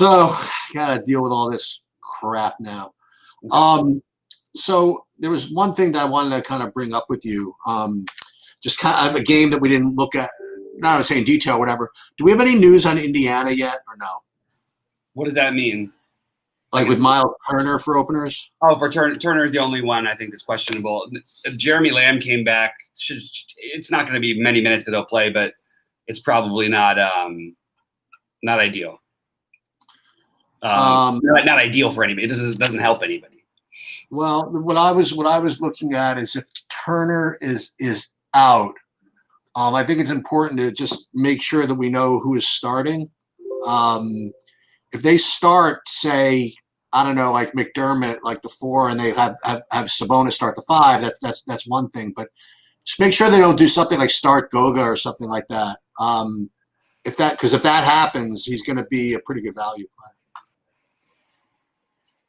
So, gotta deal with all this crap now. Okay. So there was one thing that I wanted to kind of bring up with you. Just kind of a game that we didn't look at, not to say in detail, whatever. Do we have any news on Indiana yet, or no? What does that mean? Like with Miles Turner for openers? Oh, for Turner is the only one I think that's questionable. Jeremy Lamb came back. It's not going to be many minutes that he'll play, but it's probably not ideal. Not ideal for anybody. It doesn't help anybody. Well, what I was looking at is if Turner is out, I think it's important to just make sure that we know who is starting. If they start, say, I don't know, like McDermott, like the 4, and they have Sabonis start the 5, that's one thing. But just make sure they don't do something like start Goga or something like that. Because if that happens, he's going to be a pretty good value player.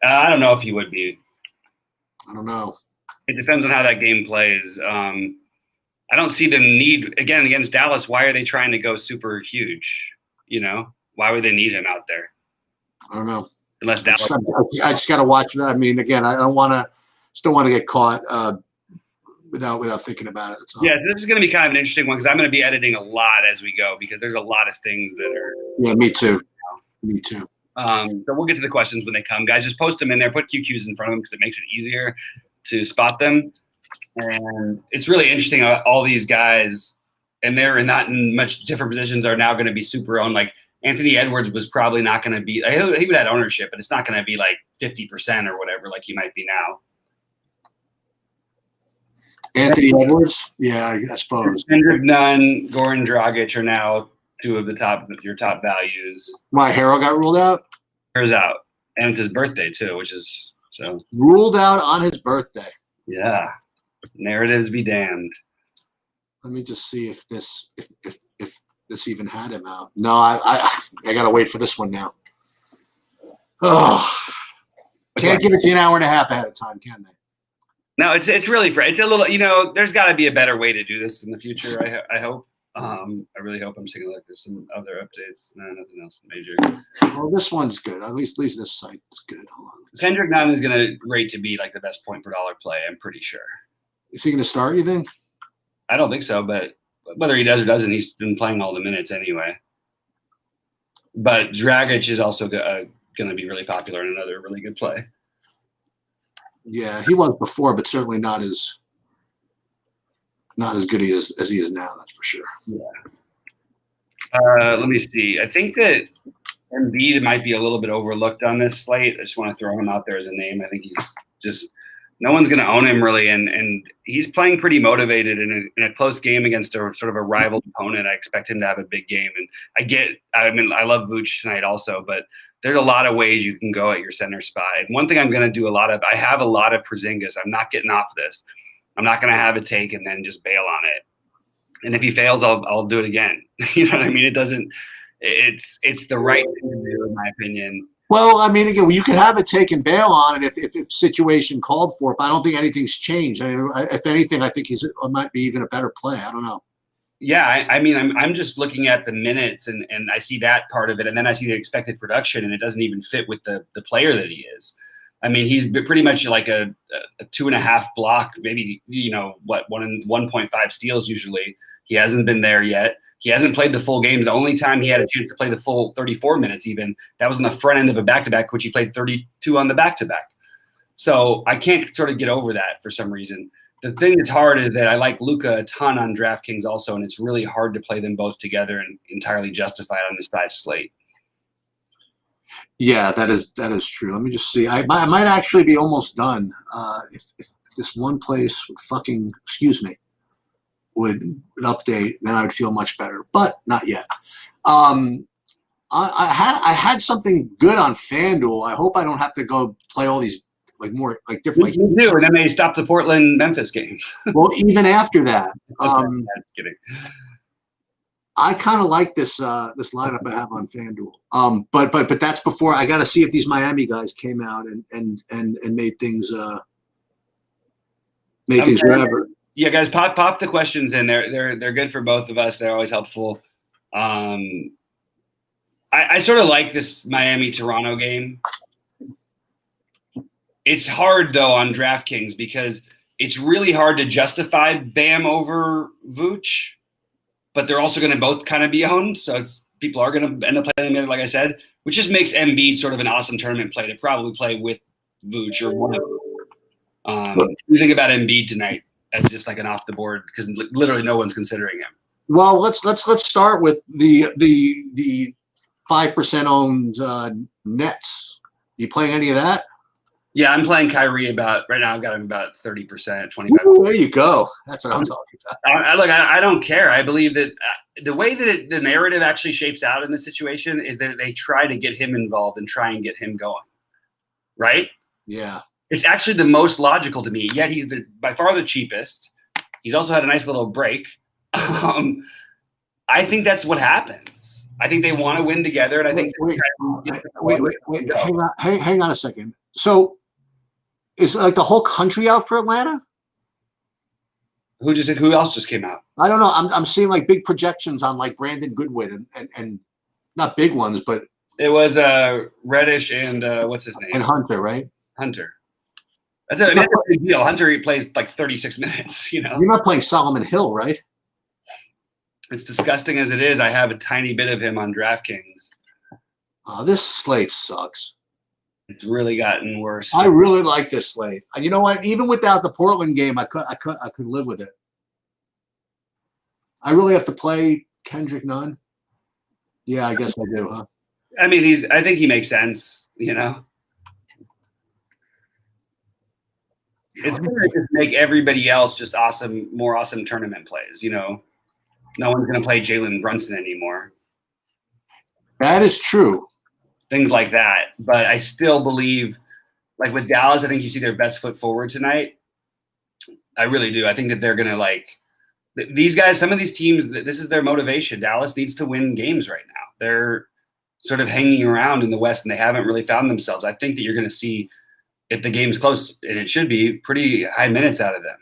I don't know if he would be. I don't know. It depends on how that game plays. I don't see the need, again, against Dallas. Why are they trying to go super huge? Why would they need him out there? I don't know. Unless Dallas. I just got to watch that. I mean, again, I don't want to get caught without thinking about it. Yeah, so this is going to be kind of an interesting one because I'm going to be editing a lot as we go because there's a lot of things that are. Yeah, me too. Me too. So we'll get to the questions when they come. Guys, just post them in there. Put QQs in front of them because it makes it easier to spot them. And it's really interesting how all these guys, and they're not in much different positions, are now going to be super owned. Like Anthony Edwards was probably not going to be – he would have ownership, but it's not going to be like 50% or whatever like he might be now. Anthony Edwards? Yeah, I suppose. Kendrick Nunn, Goran Dragic are now two of your top values. My Harrell got ruled out? Harrell's out. And it's his birthday too, which is – so ruled out on his birthday. Yeah. Narratives be damned. Let me just see if this even had him out. No, I gotta wait for this one now. Oh, can't give it to you an hour and a half ahead of time, can they? No, it's really it's a little. There's got to be a better way to do this in the future. I hope. I really hope. I'm taking a look. There's some other updates. No, nothing else major. Well, this one's good. At least this site is good. Hold on. Kendrick Nunn is going to rate to be like the best point per dollar play. I'm pretty sure. Is he going to start, you think? I don't think so, but whether he does or doesn't, he's been playing all the minutes anyway. But Dragic is also going to be really popular and another really good play. Yeah, he was before, but certainly not as good as he is now. That's for sure. Yeah. Let me see. I think that Embiid might be a little bit overlooked on this slate. I just want to throw him out there as a name. I think he's just no one's going to own him really, and he's playing pretty motivated in a close game against a sort of a rival opponent. I expect him to have a big game, and I love Vooch tonight also, but there's a lot of ways you can go at your center spot. And one thing I'm going to do I have a lot of Porzingis. I'm not getting off this. I'm not going to have a take and then just bail on it. And if he fails, I'll do it again. You know what I mean? It's the right thing to do, in my opinion. Well, I mean, again, you could have a take and bail on it if situation called for it, but I don't think anything's changed. I mean, if anything, I think he might be even a better play. I don't know. Yeah, I mean, I'm just looking at the minutes and I see that part of it, and then I see the expected production, and it doesn't even fit with the player that he is. I mean, he's pretty much like a 2.5 block, maybe 1.5 steals usually. He hasn't been there yet. He hasn't played the full game. The only time he had a chance to play the full 34 minutes even, that was on the front end of a back-to-back, which he played 32 on the back-to-back. So I can't sort of get over that for some reason. The thing that's hard is that I like Luka a ton on DraftKings also, and it's really hard to play them both together and entirely justify it on this size slate. Yeah, that is true. Let me just see. I might actually be almost done if this one place would update, then I would feel much better, but not yet. I had something good on FanDuel. I hope I don't have to go play all these more different. Me too, and then they stopped the Portland-Memphis game. Well, even after that, I'm kidding. I kind of like this lineup I have on FanDuel. But that's before I got to see if these Miami guys came out and made things whatever. Yeah, guys, pop the questions in. They're good for both of us. They're always helpful. I sort of like this Miami-Toronto game. It's hard, though, on DraftKings because it's really hard to justify Bam over Vooch, but they're also going to both kind of be owned. So people are going to end up playing together, like I said, which just makes Embiid sort of an awesome tournament play to probably play with Vooch or one of them. What do you think about Embiid tonight as just like an off the board because literally no one's considering him? Well, let's start with the 5% owned Nets. You playing any of that? Yeah, I'm playing Kyrie right now. I've got him about 30%, 25%. Ooh, there you go. That's what I'm talking about. I don't care. I believe that the way that the narrative actually shapes out in this situation is that they try to get him involved and try and get him going. Right? Yeah. It's actually the most logical to me. Yet he's by far the cheapest. He's also had a nice little break. I think that's what happens. I think they want to win together, and I think wait. Hang on a second. So, is like the whole country out for Atlanta? Who else just came out? I don't know. I'm seeing like big projections on like Brandon Goodwin and not big ones, but it was Reddish and what's his name? And Hunter, right? Hunter. That's a big deal. Hunter plays like 36 minutes. You know, you're not playing Solomon Hill, right? As disgusting as it is, I have a tiny bit of him on DraftKings. This slate sucks. It's really gotten worse. I really like this slate. You know what? Even without the Portland game, I could live with it. I really have to play Kendrick Nunn. Yeah, I guess I do, huh? I mean, I think he makes sense. You know, it's going to just make everybody else just more awesome tournament plays. You know, no one's going to play Jalen Brunson anymore. That is true. Things like that. But I still believe, like with Dallas, I think you see their best foot forward tonight. I really do. I think that they're going to these guys, some of these teams, this is their motivation. Dallas needs to win games right now. They're sort of hanging around in the West and they haven't really found themselves. I think that you're going to see, if the game's close, and it should be, pretty high minutes out of them.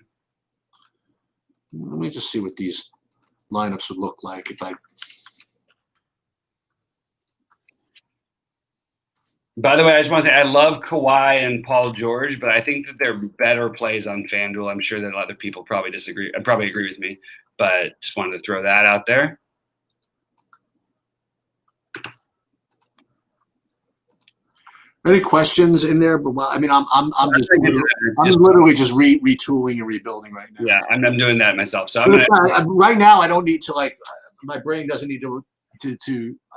Let me just see what these lineups would look like if I. By the way, I just want to say I love Kawhi and Paul George, but I think that they're better plays on FanDuel. I'm sure that other people probably disagree. I'd probably agree with me, but just wanted to throw that out there. Any questions in there? But well, I mean, I'm literally just retooling and rebuilding right now. Yeah, I'm doing that myself. So right now I don't need to my brain doesn't need to.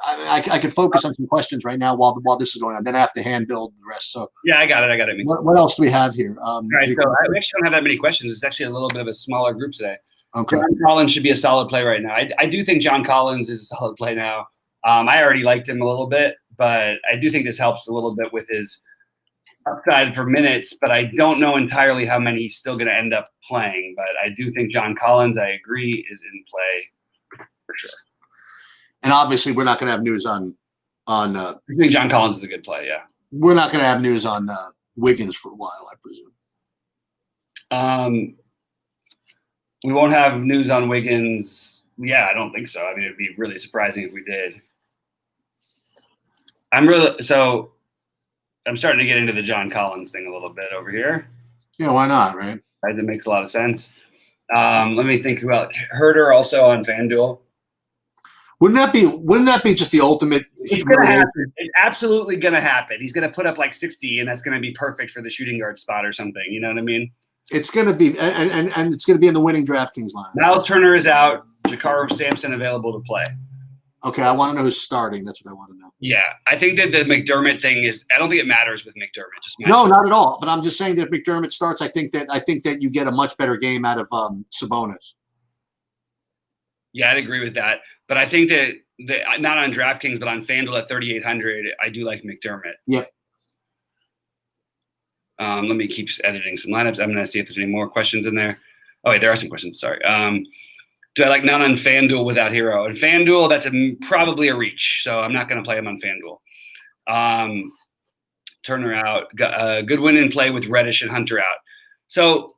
I can focus on some questions right now while this is going on. Then I have to hand build the rest. So yeah, I got it. What else do we have here? All right, so I actually don't have that many questions. It's actually a little bit of a smaller group today. Okay. John Collins should be a solid play right now. I do think John Collins is a solid play now. I already liked him a little bit, but I do think this helps a little bit with his upside for minutes. But I don't know entirely how many he's still going to end up playing. But I do think John Collins, I agree, is in play for sure. And obviously, we're not going to have news on. I think John Collins is a good play. Yeah, we're not going to have news on Wiggins for a while, I presume. We won't have news on Wiggins. Yeah, I don't think so. I mean, it'd be really surprising if we did. I'm starting to get into the John Collins thing a little bit over here. Yeah, why not, right? It makes a lot of sense. Let me think about Herter also on FanDuel. Wouldn't that be just the ultimate? It's going to happen. It's absolutely going to happen. He's going to put up like 60, and that's going to be perfect for the shooting guard spot or something. You know what I mean? It's going to be, and it's going to be in the winning DraftKings line. Miles Turner is out. Jakar Sampson available to play. Okay, I want to know who's starting. That's what I want to know. Yeah, I think that the McDermott thing is. I don't think it matters with McDermott. No, not at all. But I'm just saying that if McDermott starts, I think that you get a much better game out of Sabonis. Yeah, I'd agree with that. But I think that not on DraftKings, but on FanDuel at 3,800, I do like McDermott. Yep. Let me keep editing some lineups. I'm going to see if there's any more questions in there. Oh, wait, there are some questions. Sorry. Do I like none on FanDuel without Hero? And FanDuel, that's probably a reach. So I'm not going to play him on FanDuel. Turner out. Goodwin in play with Reddish and Hunter out. So,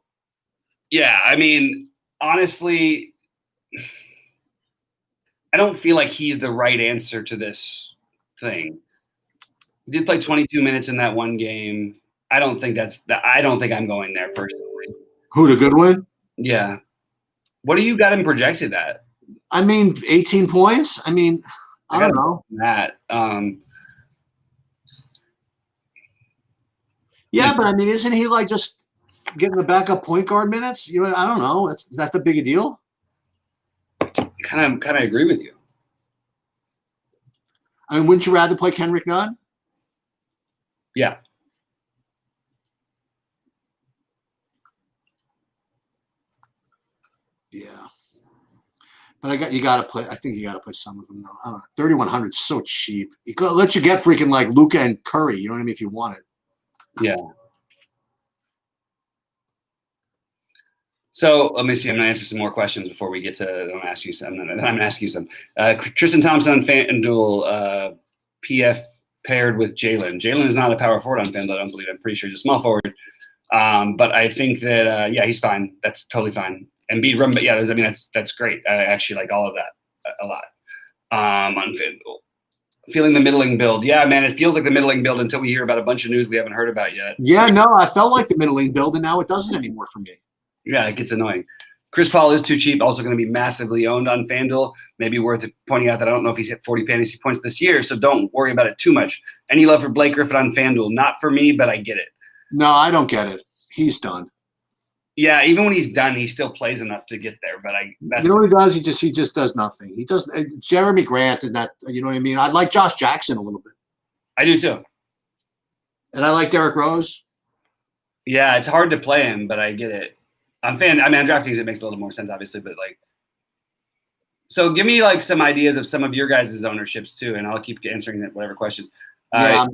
yeah, I mean, honestly – I don't feel like he's the right answer to this thing. He did play 22 minutes in that one game. I don't think I'm going there personally. Who, to Goodwin? Yeah. What do you got him projected at? I mean, 18 points. I mean, I don't know. That. Yeah, but I mean, isn't he like just getting the backup point guard minutes? You know, I don't know. Is that the big a deal? Kind of agree with you. I mean, wouldn't you rather play Kendrick Nunn? Yeah. Yeah. But you got to play. I think you got to play some of them though. I don't know. 3,100 is so cheap. It could let you get freaking like Luka and Curry. You know what I mean? If you want it. Yeah. So let me see. I'm going to answer some more questions before we get to. I'm going to ask you some. I'm going to ask you some. Tristan Thompson on FanDuel, PF paired with Jalen. Jalen is not a power forward on FanDuel. I don't believe. I'm pretty sure he's a small forward. But I think that he's fine. That's totally fine. Embiid run, but yeah, I mean that's great. I actually like all of that a lot. On FanDuel. Feeling the middling build. Yeah, man, it feels like the middling build until we hear about a bunch of news we haven't heard about yet. Yeah, no, I felt like the middling build, and now it doesn't anymore for me. Yeah, it gets annoying. Chris Paul is too cheap, also going to be massively owned on FanDuel. Maybe worth pointing out that I don't know if he's hit 40 fantasy points this year, so don't worry about it too much. Any love for Blake Griffin on FanDuel? Not for me, but I get it. No, I don't get it. He's done. Yeah, even when he's done, he still plays enough to get there. But you know what he does? He just does nothing. He does. Jeremy Grant is not. You know what I mean? I like Josh Jackson a little bit. I do too. And I like Derrick Rose. Yeah, it's hard to play him, but I get it. On DraftKings it makes a little more sense, obviously, but like. So give me like some ideas of some of your guys' ownerships too, and I'll keep answering whatever questions. Yeah,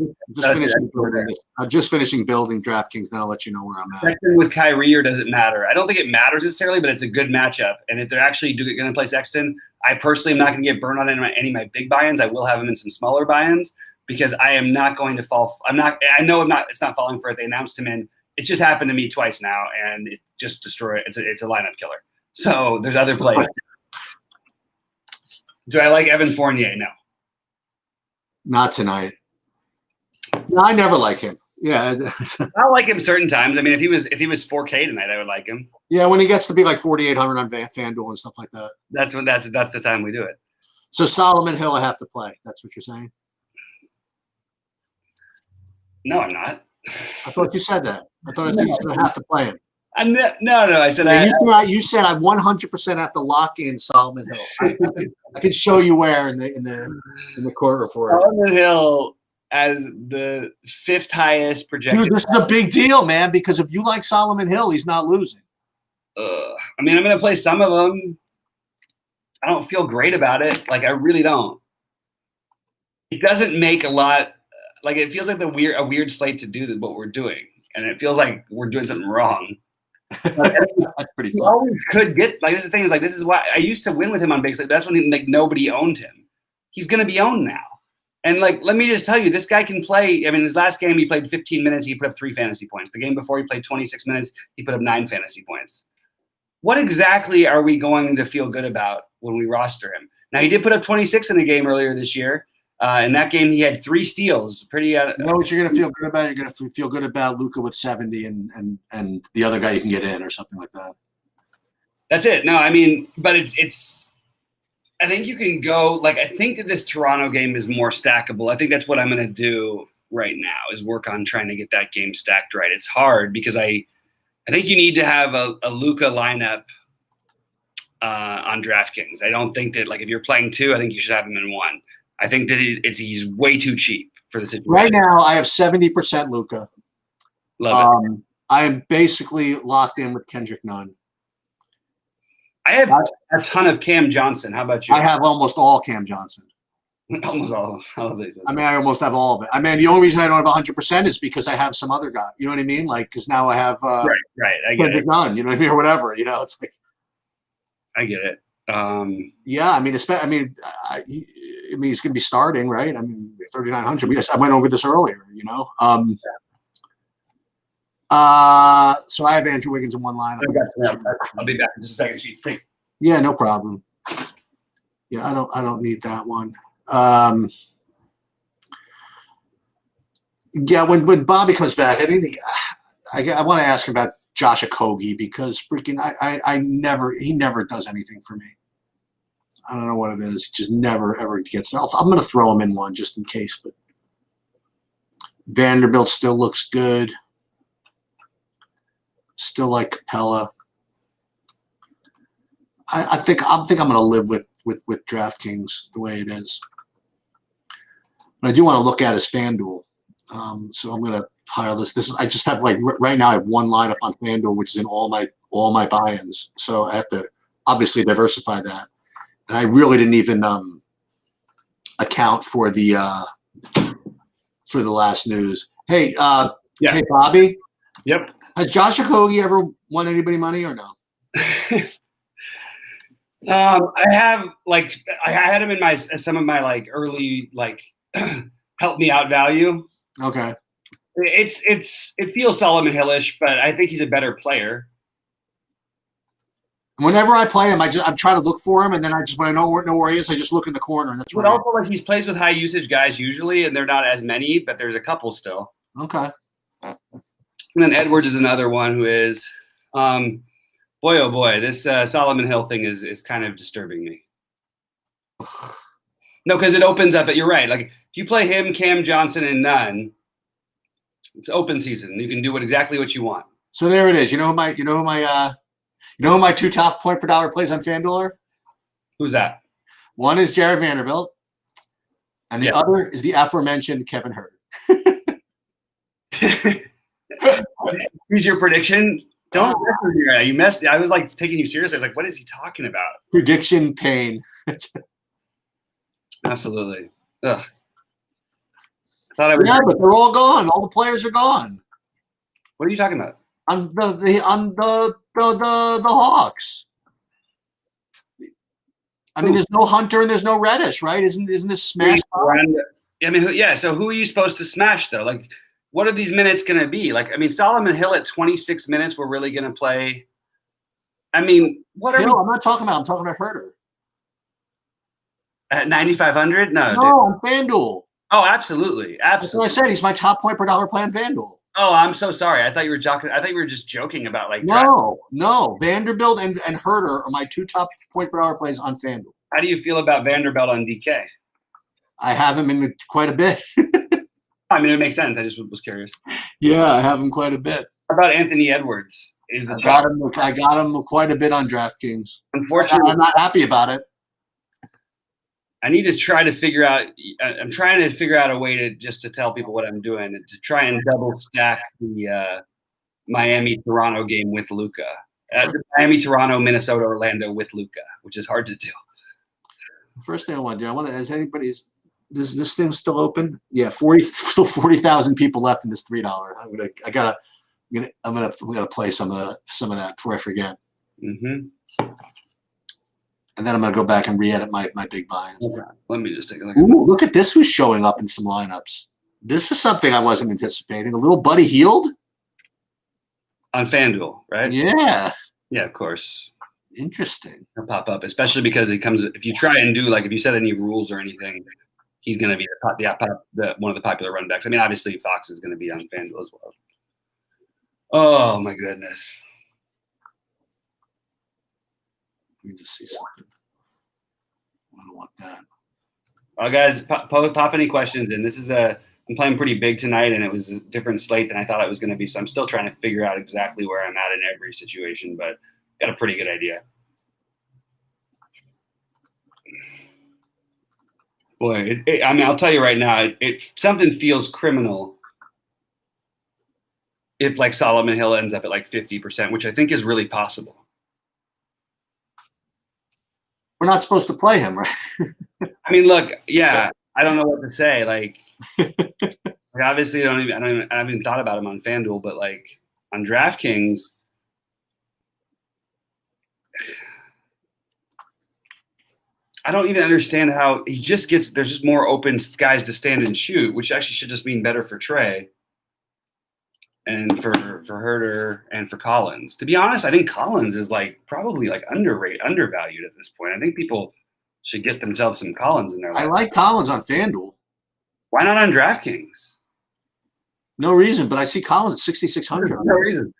I'm just finishing building DraftKings. Then I'll let you know where I'm at. Sexton with Kyrie, or does it matter? I don't think it matters necessarily, but it's a good matchup. And if they're actually going to play Sexton, I personally am not going to get burned on any of my big buy-ins. I will have him in some smaller buy-ins because I am not going to fall. I know it's not falling for it. They announced him in. It just happened to me twice now, and it just destroyed. It's a lineup killer. So there's other plays. Do I like Evan Fournier? No. Not tonight. No, I never like him. Yeah, I like him certain times. I mean, if he was 4K tonight, I would like him. Yeah, when he gets to be like 4,800 on FanDuel and stuff like that. That's the time we do it. So Solomon Hill, I have to play. That's what you're saying? No, I'm not. I thought you said that. I thought you said I have to play him. No. I said you said I 100% have to lock in Solomon Hill. I can show you where in the court report. Solomon Hill as the 5th highest projected. Dude, this is a big deal, man, because if you like Solomon Hill, he's not losing. I mean, I'm going to play some of them. I don't feel great about it. Like, I really don't. It doesn't make a lot. Like, it feels like a weird slate to do what we're doing. And it feels like we're doing something wrong. That's pretty fun. You always could get, like, this is the thing, is like, this is why I used to win with him on big. Like, that's when like nobody owned him. He's going to be owned now. And, like, let me just tell you, this guy can play. I mean, his last game, he played 15 minutes. He put up 3 fantasy points. The game before, he played 26 minutes. He put up 9 fantasy points. What exactly are we going to feel good about when we roster him? Now, he did put up 26 in a game earlier this year. In that game, he had 3 steals. Pretty. You know what you're going to feel good about? You're going to feel good about Luka with 70 and the other guy you can get in or something like that. That's it. No, I mean, but it's. I think you can go, like, I think that this Toronto game is more stackable. I think that's what I'm going to do right now is work on trying to get that game stacked right. It's hard because I think you need to have a Luka lineup on DraftKings. I don't think that, like, if you're playing 2, I think you should have him in 1. I think that he's way too cheap for the situation. Right now, I have 70% Luka. Love it. I am basically locked in with Kendrick Nunn. I have a ton of Cam Johnson. How about you? I have almost all Cam Johnson. Almost all of these. I mean, I almost have all of it. I mean, the only reason I don't have 100% is because I have some other guy. You know what I mean? Like, because now I have right. I get Kendrick Nunn. You know what I mean, or whatever. You know, it's like. I get it. Yeah, I mean, he's going to be starting, right? I mean, 3,900. I went over this earlier. You know. So I have Andrew Wiggins in one line. I'll be back in just a second. Sheets. Yeah, no problem. Yeah, I don't need that one. Yeah, when Bobby comes back, I think I want to ask him about Josh Okogie because freaking he never does anything for me. I don't know what it is. Just never ever gets. I'm going to throw him in one just in case. But Vanderbilt still looks good. Still like Capella. I think I'm going to live with DraftKings the way it is. But I do want to look at his FanDuel. So I'm going to pile this. I just have right now I have one lineup on FanDuel, which is in all my buy-ins. So I have to obviously diversify that. And I really didn't even account for the last news. Hey, Hey Bobby. Yep. Has Josh Okogie ever won anybody money or no? I have I had him in some of my early help me out value. Okay. It feels Solomon Hillish, but I think he's a better player. Whenever I play him, I'm trying to look for him, and then when I know where he is, I just look in the corner, and that's right. But also, he plays with high usage guys usually, and they're not as many, but there's a couple still. Okay. And then Edwards is another one who is, boy oh boy, this Solomon Hill thing is kind of disturbing me. No, because it opens up. But you're right. Like if you play him, Cam Johnson, and none, it's open season. You can do exactly what you want. So there it is. You know who my two top point per dollar plays on FanDuel are? Who's that? One is Jared Vanderbilt, and the other is the aforementioned Kevin Huerter. Who's your prediction? Don't mess with me. You messed. I was taking you seriously. I was like, what is he talking about? Prediction pain. Absolutely. Ugh. I thought but they're all gone. All the players are gone. What are you talking about? On the Hawks. I mean, there's no Hunter and there's no Reddish, right? Isn't this smash? I mean, yeah. So who are you supposed to smash though? What are these minutes going to be? Solomon Hill at 26 minutes, we're really going to play. I mean, what are we? I'm not talking about. I'm talking about Huerter. At 9,500? No, on FanDuel. Oh, absolutely. That's what I said. He's my top point per dollar play on FanDuel. Oh, I'm so sorry. I thought you were joking. I thought you were just joking about No. Vanderbilt and Huerter are my two top point per dollar plays on FanDuel. How do you feel about Vanderbilt on DK? I have him in quite a bit. I mean, it makes sense. I just was curious. Yeah, I have him quite a bit. How about Anthony Edwards? I got him quite a bit on DraftKings. Unfortunately, I'm not happy about it. I need to try to figure out. I'm trying to figure out a way to tell people what I'm doing and to try and double stack the Miami-Toronto game with Luka. Miami-Toronto, Minnesota, Orlando with Luka, which is hard to do. First thing I want to do, has anybody? Is this thing still open? Yeah, 40,000 people left in this $3. I'm gonna play some of that before I forget. Mm-hmm. And then I'm gonna go back and re-edit my big buy-ins. Okay. Let me just take a look. Ooh, look at this! Who's showing up in some lineups? This is something I wasn't anticipating. A little Buddy Hield on FanDuel, right? Yeah. Yeah, of course. Interesting. It'll pop up, especially because it comes. If you try and do if you set any rules or anything, he's going to be one of the popular run backs. I mean, obviously Fox is going to be on FanDuel as well. Oh my goodness. Let me just see something. I don't want that. Guys, pop any questions in. I'm playing pretty big tonight, and it was a different slate than I thought it was going to be. So I'm still trying to figure out exactly where I'm at in every situation, but got a pretty good idea. Boy, I mean, I'll tell you right now, something feels criminal if Solomon Hill ends up at 50%, which I think is really possible. We're not supposed to play him, right? I mean, look, yeah, I don't know what to say. Obviously, I haven't even thought about him on FanDuel, but on DraftKings, I don't even understand how he just there's just more open guys to stand and shoot, which actually should just mean better for Trey and for Huerter and for Collins. To be honest, I think Collins is probably undervalued at this point. I think people should get themselves some Collins in their life. I like Collins on FanDuel. Why not on DraftKings? No reason, but I see Collins at 6,600. No reason.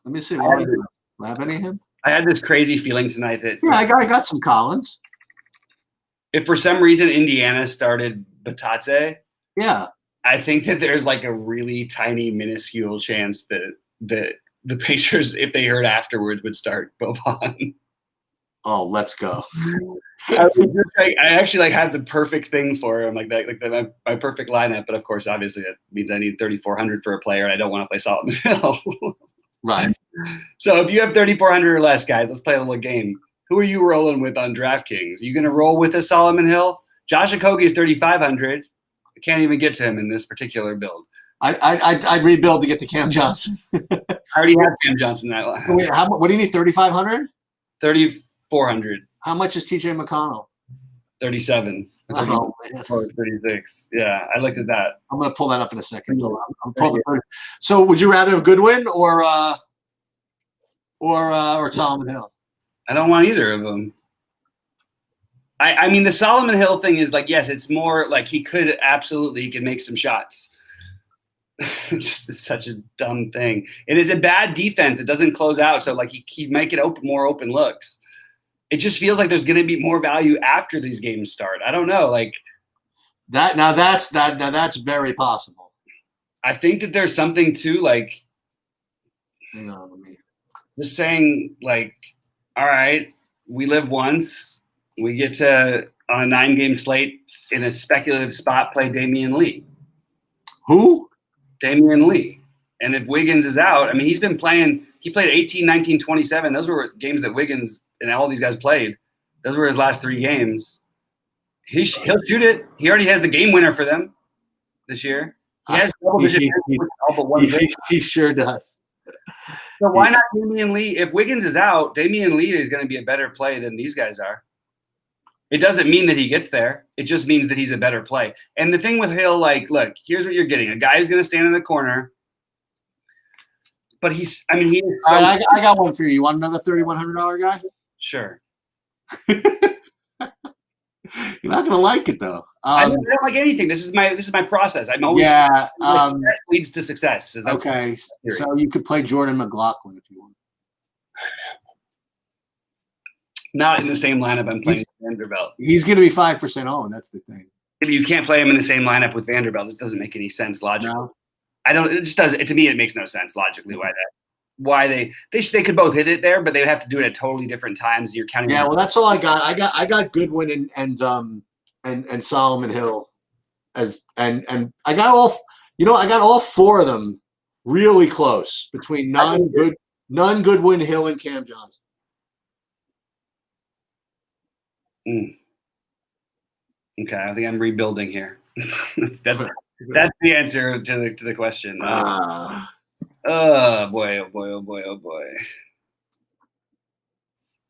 Let me see. What do I have any of him? I had this crazy feeling tonight that Yeah, I got some Collins. if for some reason Indiana started Batatze, Yeah. I think that there's like a really tiny, minuscule chance that the Pacers, if they heard afterwards, would start Boban. Oh, let's go. I actually like had the perfect thing for him, my perfect lineup. But of course, obviously, that means I need 3,400 for a player, and I don't want to play Solomon Hill. Right. So if you have 3,400 or less, guys, let's play a little game. Who are you rolling with on DraftKings? Are you going to roll with a Solomon Hill? Josh Okogie is 3,500. I can't even get to him in this particular build. I'd rebuild to get to Cam Johnson. I already have Cam Johnson in that line. Wait, what do you need? 3,500? 3,400. How much is TJ McConnell? 37. Oh, man. 36. Yeah, I looked at that. I'm going to pull that up in a second. So, would you rather have Goodwin or Solomon Hill? I don't want either of them. I mean, the Solomon Hill thing is like, yes, it's more like he could make some shots. It's just such a dumb thing. And it's a bad defense. It doesn't close out. So like he might get more open looks. It just feels like there's going to be more value after these games start. I don't know. Like that. Now that's very possible. I think that there's something to like, hang on, let me just saying like, all right, we live once. We get to, on a 9-game slate in a speculative spot, play Damian Lee. Who? Damian Lee. And if Wiggins is out, I mean, he's been playing – he played 18, 19, 27. Those were games that Wiggins and all these guys played. Those were his last 3 games. He'll shoot it. He already has the game winner for them this year. He has double-digit all but one game. He sure does. So why not Damian Lee? If Wiggins is out, Damian Lee is going to be a better play than these guys are. It doesn't mean that he gets there. It just means that he's a better play. And the thing with Hill, like, look, here's what you're getting. A guy who's going to stand in the corner. But he is so – all right, I got one for you. You want another $3,100 guy? Sure. You're not going to like it, though. I don't like anything. This is my process. I'm always success leads to success. Okay, so you could play Jordan McLaughlin if you want. Not in the same lineup I'm playing Vanderbilt. He's going to be 5% owned. That's the thing. You can't play him in the same lineup with Vanderbilt. It doesn't make any sense logically. No. It just doesn't. To me, it makes no sense logically why they could both hit it there, but they would have to do it at totally different times. You're counting. Yeah, well, that's all I got. I got Goodwin and Solomon Hill and I got all 4 of them really close between Nunn, Goodwin, Hill, and Cam Johnson. Okay, I think I'm rebuilding here. That's the answer to the question. Oh boy, oh boy, oh boy, oh boy.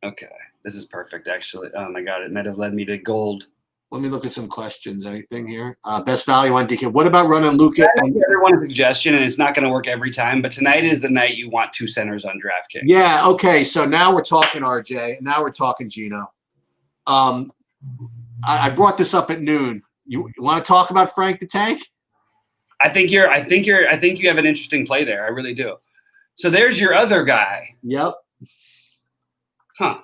Okay, this is perfect, actually. Oh my God, it might have led me to gold. Let me look at some questions. Anything here? Best value on DK. What about running Luka? I give everyone a suggestion, and it's not going to work every time, but tonight is the night you want 2 centers on DraftKings. Yeah, okay, so now we're talking RJ. Now we're talking Gino. I brought this up at noon. You want to talk about Frank the Tank? I think you have an interesting play there. I really do. So there's your other guy. Yep. Huh.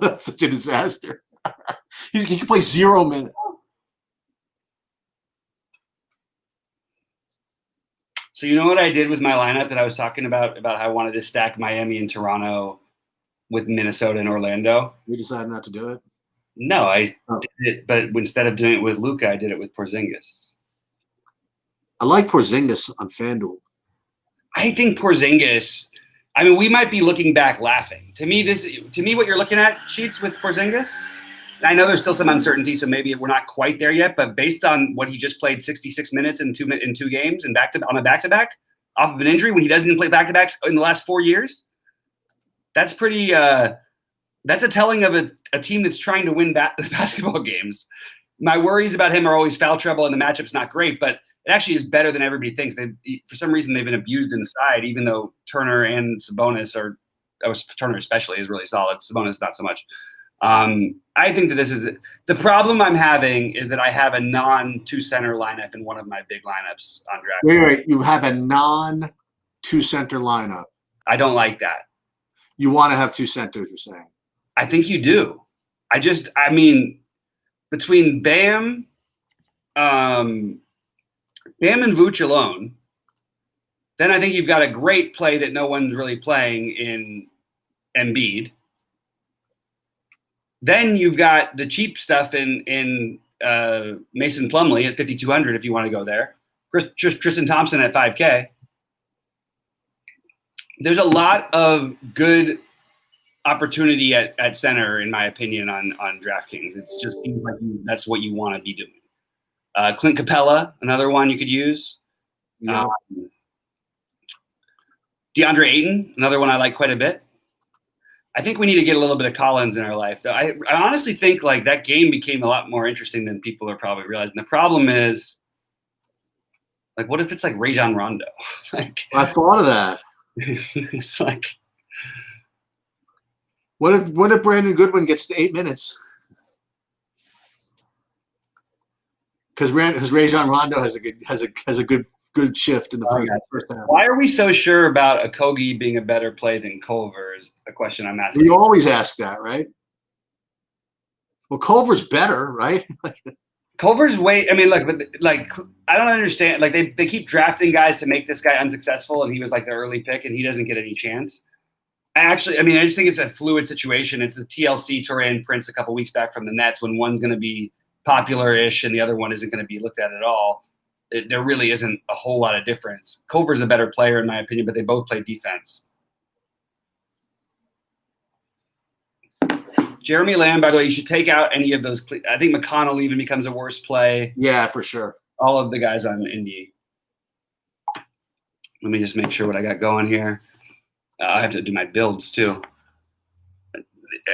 That's such a disaster. He can play 0 minutes. So you know what I did with my lineup that I was talking about how I wanted to stack Miami and Toronto with Minnesota and Orlando? We decided not to do it? No, I did it, but instead of doing it with Luka, I did it with Porzingis. I like Porzingis on FanDuel. I think Porzingis, I mean, we might be looking back laughing. To me, what you're looking at, Sheets, with Porzingis, I know there's still some uncertainty, so maybe we're not quite there yet, but based on what he just played 66 minutes in 2 games and on a back-to-back off of an injury when he doesn't even play back-to-backs in the last 4 years, that's pretty that's a telling of a team that's trying to win basketball games. My worries about him are always foul trouble and the matchup's not great, but it actually is better than everybody thinks. For some reason, they've been abused inside, even though Turner and Sabonis Turner especially is really solid. Sabonis not so much. I think that this is the problem I'm having is that I have a non-two center lineup in one of my big lineups on draft. Wait. You have a non-two center lineup. I don't like that. You want to have two centers, you're saying? I think you do. I mean, between Bam and Vooch alone, then I think you've got a great play that no one's really playing in Embiid. Then you've got the cheap stuff in Mason Plumlee at 5,200 if you want to go there. Tristan Thompson at 5K. There's a lot of good opportunity at center, in my opinion, on DraftKings. It's just seems like that's what you want to be doing. Clint Capella, another one you could use. Yeah. DeAndre Ayton, another one I like quite a bit. I think we need to get a little bit of Collins in our life. Though I honestly think like that game became a lot more interesting than people are probably realizing. The problem is, like, what if it's like Rajon Rondo? Like, I thought of that. It's like, what if Brandon Goodwin gets to 8 minutes? Because Rajon Rondo has a good shift in the first half. Why are we so sure about Okogie being a better play than Culver is a question I'm asking. We always ask that, right? Well, Culver's better, right? Culver's way. I mean, look, but like, I don't understand. Like, they keep drafting guys to make this guy unsuccessful, and he was like the early pick, and he doesn't get any chance. I just think it's a fluid situation. It's the TLC Taurean Prince a couple weeks back from the Nets when one's going to be popular-ish and the other one isn't going to be looked at all. There really isn't a whole lot of difference. Culver's a better player in my opinion, but they both play defense. Jeremy Lamb, by the way, you should take out any of those. I think McConnell even becomes a worse play. Yeah, for sure. All of the guys on Indy. Let me just make sure what I got going here. I have to do my builds too.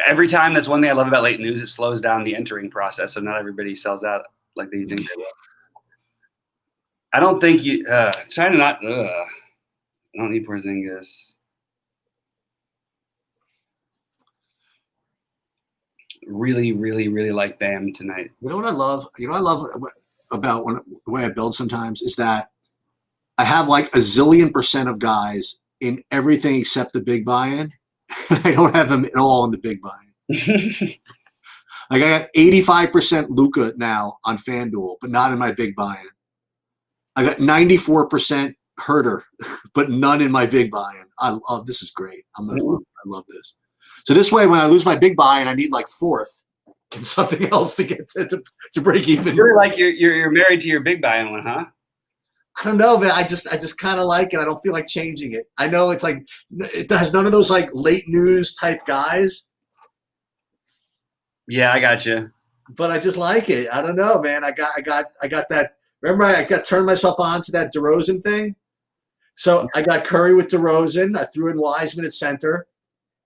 Every time, that's one thing I love about late news. It slows down the entering process, so not everybody sells out like they think they will. I don't think you trying to not. I don't need Porzingis. Really, really, really like Bam tonight. You know what I love? About the way I build sometimes is that I have like a zillion % of guys in everything except the big buy-in. I don't have them at all in the big buy-in. Like I got 85% Luka now on FanDuel, but not in my big buy-in. I got 94% Herter, but none in my big buy-in. I love this is great. I love this. So this way, when I lose my big buy-in, I need like fourth and something else to get to break even. You're like you're married to your big buy-in one, huh? I don't know, man. I just kind of like it. I don't feel like changing it. I know it's like it has none of those like late news type guys. Yeah, I got you. But I just like it. I don't know, man. I got that. Remember, I got turned myself on to that DeRozan thing. So I got Curry with DeRozan. I threw in Wiseman at center,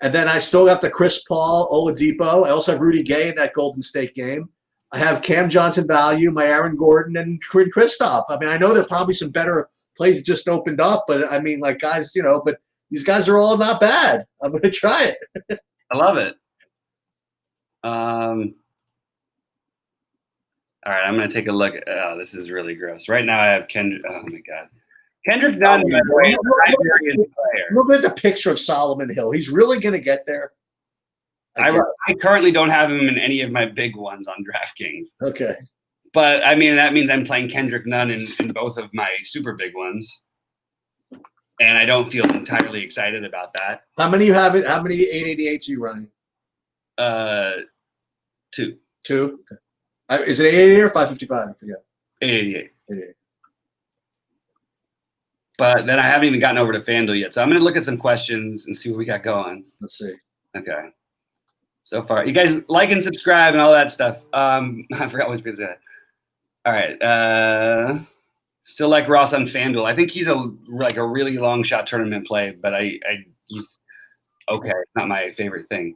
and then I still got the Chris Paul, Oladipo. I also have Rudy Gay in that Golden State game. I have Cam Johnson value, my Aaron Gordon, and Kristaps. I mean, I know there are probably some better plays that just opened up, but I mean, like guys, but these guys are all not bad. I'm going to try it. I love it. All right, I'm going to take a look. This is really gross. Right now I have Kendrick. Oh, my God. Kendrick Nunn, by the way, is a very good player. Look at the picture of Solomon Hill. He's really going to get there. I currently don't have him in any of my big ones on DraftKings. Okay. But, I mean, that means I'm playing Kendrick Nunn in both of my super big ones. And I don't feel entirely excited about that. How many you have it? How many 888s are you running? 2. 2? Is it 888 or 555? I forget. 888. 888. But then I haven't even gotten over to FanDuel yet. So I'm going to look at some questions and see what we got going. Let's see. Okay. So far. You guys like and subscribe and all that stuff. I forgot what I was going to say. All right. Still like Ross on FanDuel. I think he's a really long shot tournament play, but he's okay. It's not my favorite thing.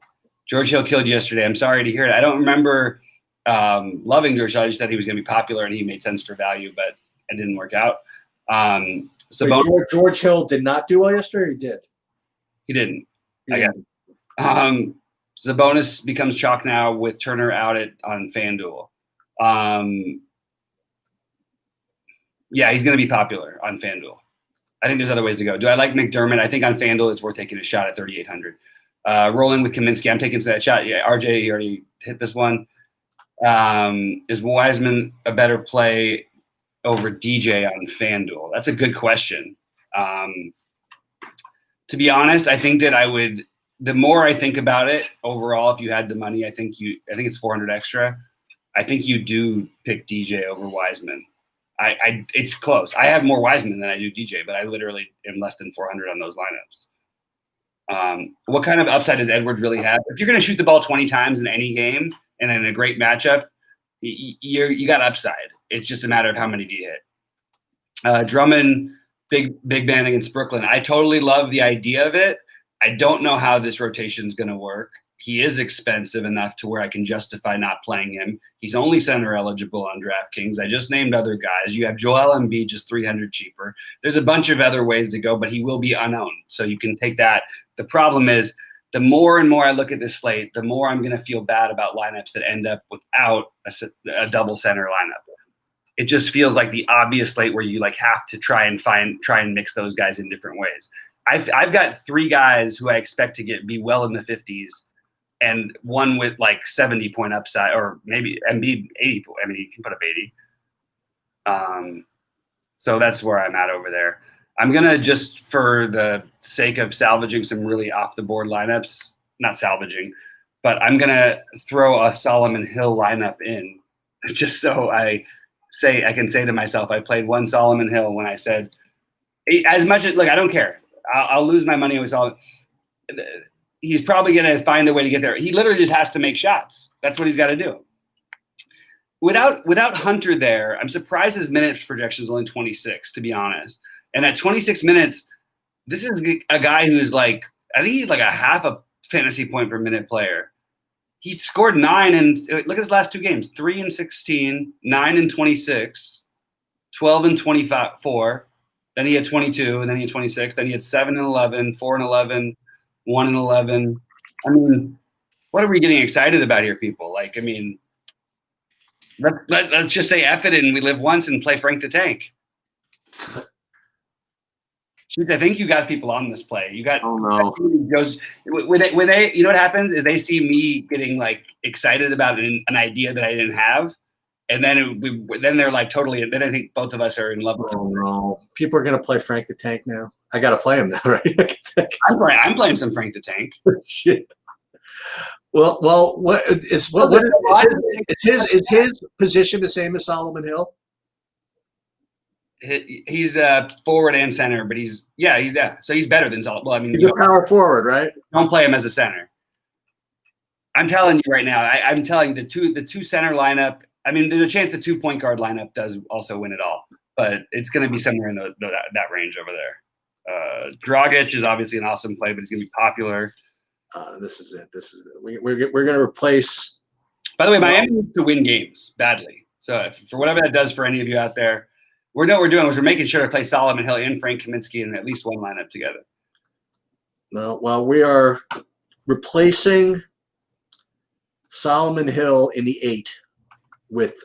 George Hill killed yesterday. I'm sorry to hear it. I don't remember loving George Hill. I just said he was going to be popular and he made sense for value, but it didn't work out. George Hill did not do well yesterday, or he did? He didn't. Yeah. I got Sabonis becomes chalk now with Turner out on FanDuel. Yeah, he's going to be popular on FanDuel. I think there's other ways to go. Do I like McDermott? I think on FanDuel it's worth taking a shot at 3,800. Rolling with Kaminsky, I'm taking that shot. Yeah, RJ, you already hit this one. Is Wiseman a better play over DJ on FanDuel? That's a good question. To be honest, I think that I would. The more I think about it, overall, if you had the money, I think it's 400 extra. I think you do pick DJ over Wiseman. It's close. I have more Wiseman than I do DJ, but I literally am less than 400 on those lineups. What kind of upside does Edwards really have? If you're going to shoot the ball 20 times in any game and in a great matchup, you got upside. It's just a matter of how many do you hit. Drummond, big man against Brooklyn. I totally love the idea of it. I don't know how this rotation is going to work. He is expensive enough to where I can justify not playing him. He's only center eligible on DraftKings. I just named other guys. You have Joel Embiid, just 300 cheaper. There's a bunch of other ways to go, but he will be unowned. So you can take that. The problem is the more and more I look at this slate, the more I'm going to feel bad about lineups that end up without a double center lineup. It just feels like the obvious slate where you like have to try and mix those guys in different ways. I've got 3 guys who I expect to be well in the 50s. And one with like 70-point upside, or maybe Embiid 80. I mean, he can put up 80. So that's where I'm at over there. I'm gonna just, for the sake of salvaging some really off the board lineups, not salvaging, but I'm gonna throw a Solomon Hill lineup in, just so I can say to myself, I played one Solomon Hill when I said, as much as I don't care. I'll lose my money with Solomon. He's probably going to find a way to get there. He literally just has to make shots. That's what he's got to do. Without Hunter there, I'm surprised his minutes projection is only 26, to be honest. And at 26 minutes, this is a guy who's I think he's like a half a fantasy point per minute player. He scored 9 and look at his last 2 games, 3 and 16, 9 and 26, 12 and 24. Then he had 22, and then he had 26. Then he had 7 and 11, 4 and 11. 1 and 11. I mean, what are we getting excited about here, people? Let's just say F it and we live once and play Frank the Tank. Shoot, I think you got people on this play. You got goes when they you know what happens is they see me getting excited about an idea that I didn't have, and then they're totally. Then I think both of us are in love with it. No, people are gonna play Frank the Tank now. I gotta play him now, right? I'm playing some Frank the Tank. Shit. Well, is his position the same as Solomon Hill? He's forward and center, but he's so he's better than Solomon. Well, I mean, he's a power forward, right? Don't play him as a center. I'm telling you right now. I'm telling you the two center lineup. I mean, there's a chance the 2 point guard lineup does also win it all, but it's going to be somewhere in that range over there. Dragic is obviously an awesome play, but he's going to be popular. This is it. We're going to replace. By the way, Miami needs to win games badly. So for whatever that does for any of you out there, we're making sure to play Solomon Hill and Frank Kaminsky in at least one lineup together. No, well, we are replacing Solomon Hill in the 8 with.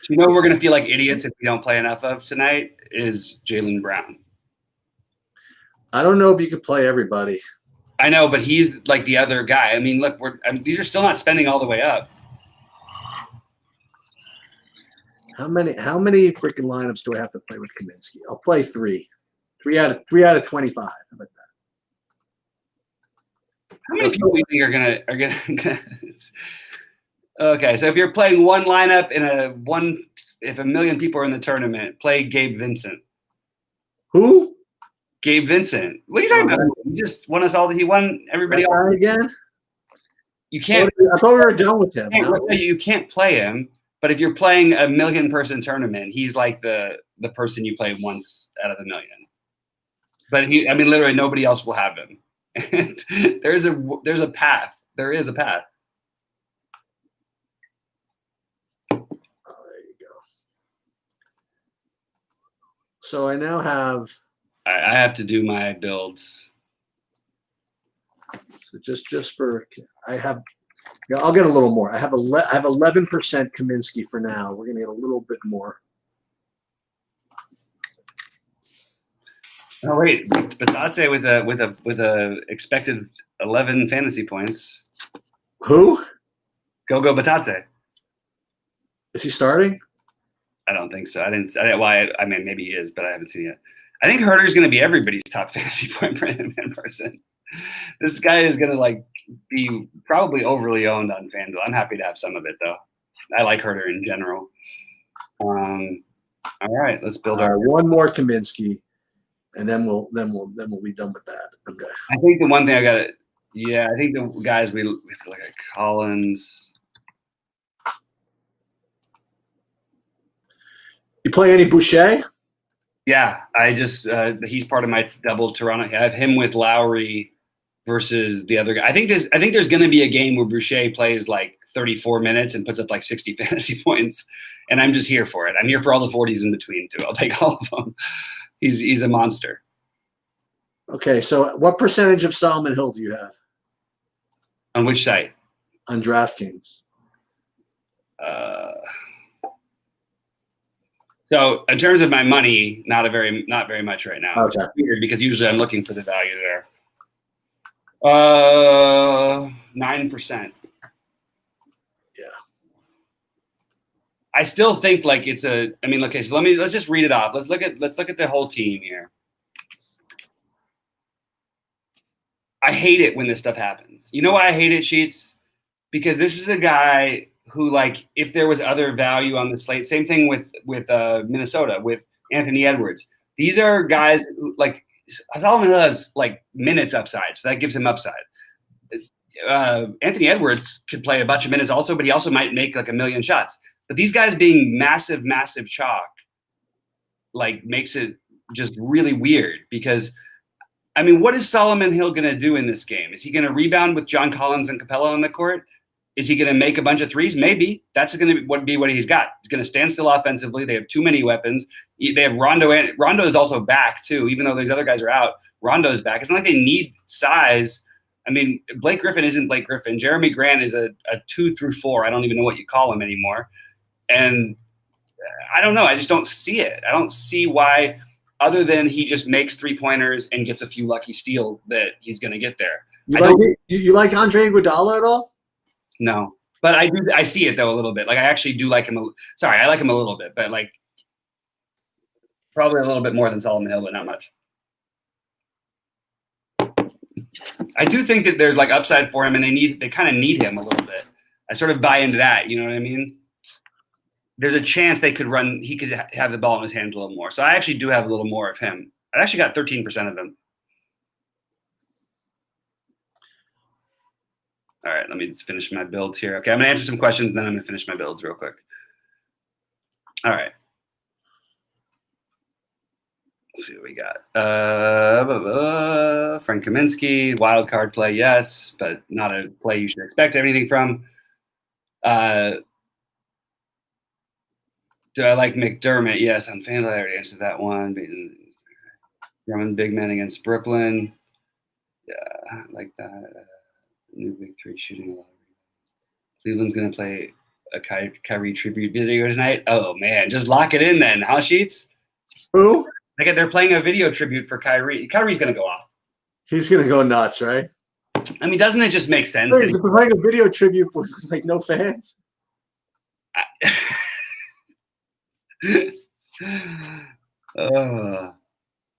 We're going to feel like idiots if we don't play enough of tonight is Jaylen Brown. I don't know if you could play everybody. I know, but he's like the other guy. I mean, look, these are still not spending all the way up. How many freaking lineups do I have to play with Kaminsky? I'll play 3. 3 out of 25. How about that? How many people do you think are gonna Okay, so if you're playing one lineup if 1 million people are in the tournament, play Gabe Vincent. Who? Gabe Vincent. What are you talking about? He just won us all. He won everybody else again. You can't. I thought we were done with him. You can't play him. But if you're playing a 1 million person tournament, he's like the person you play once out of the 1 million. But literally nobody else will have him. And there's a path. There is a path. So I now have. I have to do my builds. So just for I have, yeah, I'll get a little more. I have 11% Kaminsky for now. We're gonna get a little bit more. Oh wait, Batatse with a expected 11 fantasy points. Who Go Batatse. is he starting? I don't think so. I didn't. I mean, maybe he is, but I haven't seen it yet. I think Herder's going to be everybody's top fantasy point person. This guy is going to like be probably overly owned on FanDuel. I'm happy to have some of it though. I like Herder in general. All right, let's build our one more Kaminsky, and then we'll be done with that. Okay. I think the one thing I got to, yeah, I think the guys we have to look at Collins. You play any Boucher? Yeah, I just he's part of my double Toronto. I have him with Lowry versus the other guy. I think there's going to be a game where Boucher plays like 34 minutes and puts up like 60 fantasy points, and I'm just here for it. I'm here for all the 40s in between too. I'll take all of them. He's a monster. Okay, so what percentage of Solomon Hill do you have? On which site? On DraftKings. So in terms of my money, not very much right now. Okay. Which is weird because usually I'm looking for the value there. 9%. Yeah. I still think like it's a. I mean, okay. So let's just read it off. Let's look at the whole team here. I hate it when this stuff happens. You know why I hate it, Sheets? Because this is a guy who, like, if there was other value on the slate, same thing with Minnesota, with Anthony Edwards. These are guys who, like, Solomon Hill has, like, minutes upside, so that gives him upside. Anthony Edwards could play a bunch of minutes also, but he also might make, like, a million shots. But these guys being massive, massive chalk, like, makes it just really weird because, I mean, what is Solomon Hill going to do in this game? Is he going to rebound with John Collins and Capella on the court? Is he going to make a bunch of threes? Maybe. That's going to be what he's got. He's going to stand still offensively. They have too many weapons. They have Rondo. And Rondo is also back, too. Even though these other guys are out, Rondo is back. It's not like they need size. I mean, Blake Griffin isn't Blake Griffin. Jeremy Grant is a 2 through 4. I don't even know what you call him anymore. And I don't know. I just don't see it. I don't see why, other than he just makes 3-pointers and gets a few lucky steals, that he's going to get there. You like Andre Iguodala at all? No, but I do. I see it though a little bit. Like I actually do like him. I like him a little bit, but like probably a little bit more than Solomon Hill, but not much. I do think that there's like upside for him, and they kind of need him a little bit. I sort of buy into that. You know what I mean? There's a chance he could have the ball in his hands a little more. So I actually do have a little more of him. I actually got 13% of him. All right, let me just finish my builds here. Okay, I'm going to answer some questions, and then I'm going to finish my builds real quick. All right. Let's see what we got. Frank Kaminsky, wild card play, yes, but not a play you should expect anything from. Do I like McDermott? Yes, on FanDuel, I already answered that one. Drummond big man against Brooklyn. Yeah, I like that. New big three shooting a lot of rebounds. Cleveland's going to play a Kyrie tribute video tonight. Oh, man. Just lock it in then, huh, Sheets? Who? They're playing a video tribute for Kyrie. Kyrie's going to go off. He's going to go nuts, right? I mean, doesn't it just make sense? He's playing a video tribute for, like, no fans?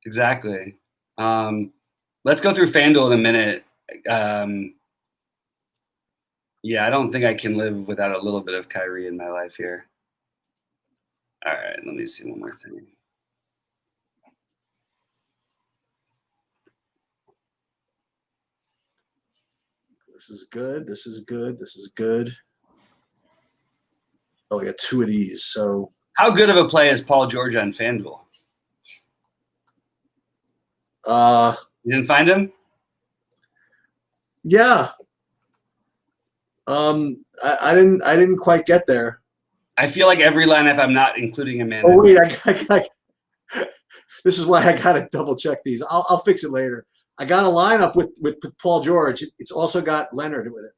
Exactly. Let's go through FanDuel in a minute. Yeah, I don't think I can live without a little bit of Kyrie in my life here. All right, let me see one more thing. This is good. This is good. This is good. Oh, we got 2 of these. So, how good of a play is Paul George on FanDuel? You didn't find him? Yeah. I didn't quite get there. I feel like every lineup I'm not including him in. Oh wait, this is why I gotta double check these. I'll fix it later. I got a lineup with Paul George. It's also got Leonard with it.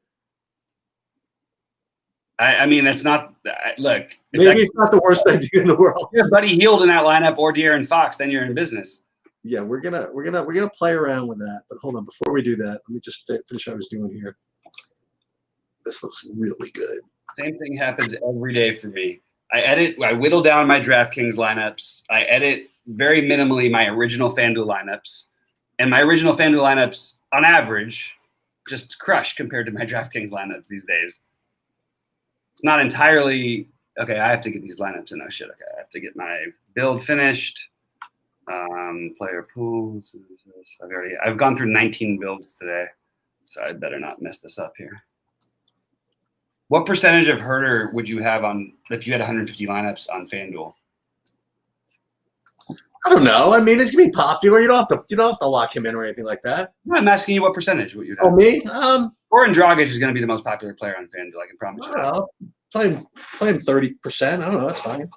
I mean, that's not look. Maybe it's not the worst idea in the world. If Buddy Hield in that lineup or De'Aaron Fox, then you're in business. Yeah, we're gonna play around with that. But hold on, before we do that, let me just finish what I was doing here. This looks really good. Same thing happens every day for me. I whittle down my DraftKings lineups. I edit very minimally my original FanDuel lineups, and my original FanDuel lineups, on average, just crush compared to my DraftKings lineups these days. It's not entirely okay. I have to get these lineups in. Oh shit! Okay, I have to get my build finished. Player pools. I've gone through 19 builds today, so I better not mess this up here. What percentage of Herder would you have on if you had 150 lineups on FanDuel? I don't know. I mean, it's gonna be popular. You don't have to lock him in or anything like that. No, I'm asking you what percentage would you have. Oh, me? Goran Dragic is going to be the most popular player on FanDuel. I can promise you I that. don't know. Play him 30%. I don't know. That's fine.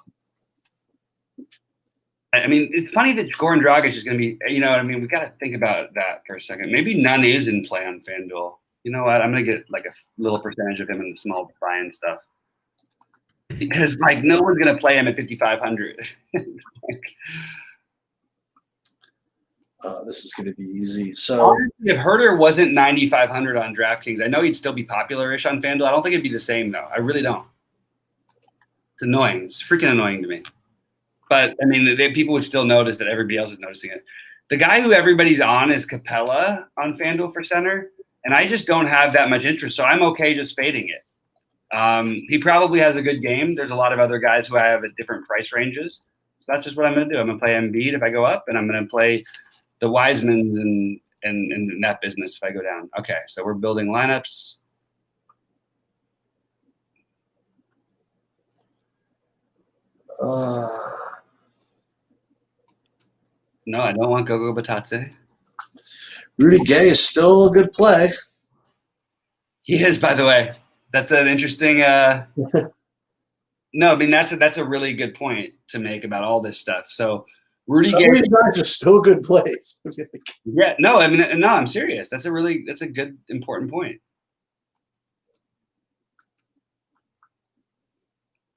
I mean, it's funny that Goran Dragic is going to be. You know what I mean? We got to think about that for a second. Maybe none is in play on FanDuel. You know what? I'm going to get like a little percentage of him in the small buy-in stuff because like no one's going to play him at 5,500. This is going to be easy. So if Herder wasn't 9,500 on DraftKings, I know he'd still be popular-ish on FanDuel. I don't think it'd be the same though. I really don't. It's annoying. It's freaking annoying to me. But I mean, people would still notice that everybody else is noticing it. The guy who everybody's on is Capella on FanDuel for center, and I just don't have that much interest, so I'm okay just fading it. He probably has a good game. There's a lot of other guys who I have at different price ranges. So that's just what I'm going to do. I'm going to play Embiid if I go up, and I'm going to play the Wisemans and that business if I go down. Okay, so we're building lineups. No, I don't want Gogo Batatse. Rudy Gay is still a good play. He is, by the way. That's an interesting. No, I mean that's a really good point to make about all this stuff. So Rudy Gay, these guys are still good plays. yeah, no, I mean no, I'm serious. That's a good important point.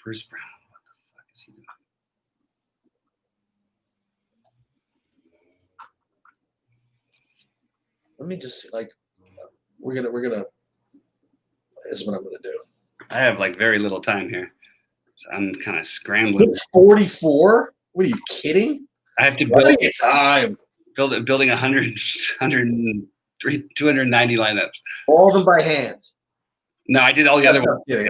Bruce Brown, what the fuck is he doing? Let me just see, like, we're gonna. This is what I'm gonna do. I have like very little time here, so I'm kind of scrambling. 644? What are you kidding? I have to building 290 lineups. All of them by hand. No, I did all the other ones. Yeah.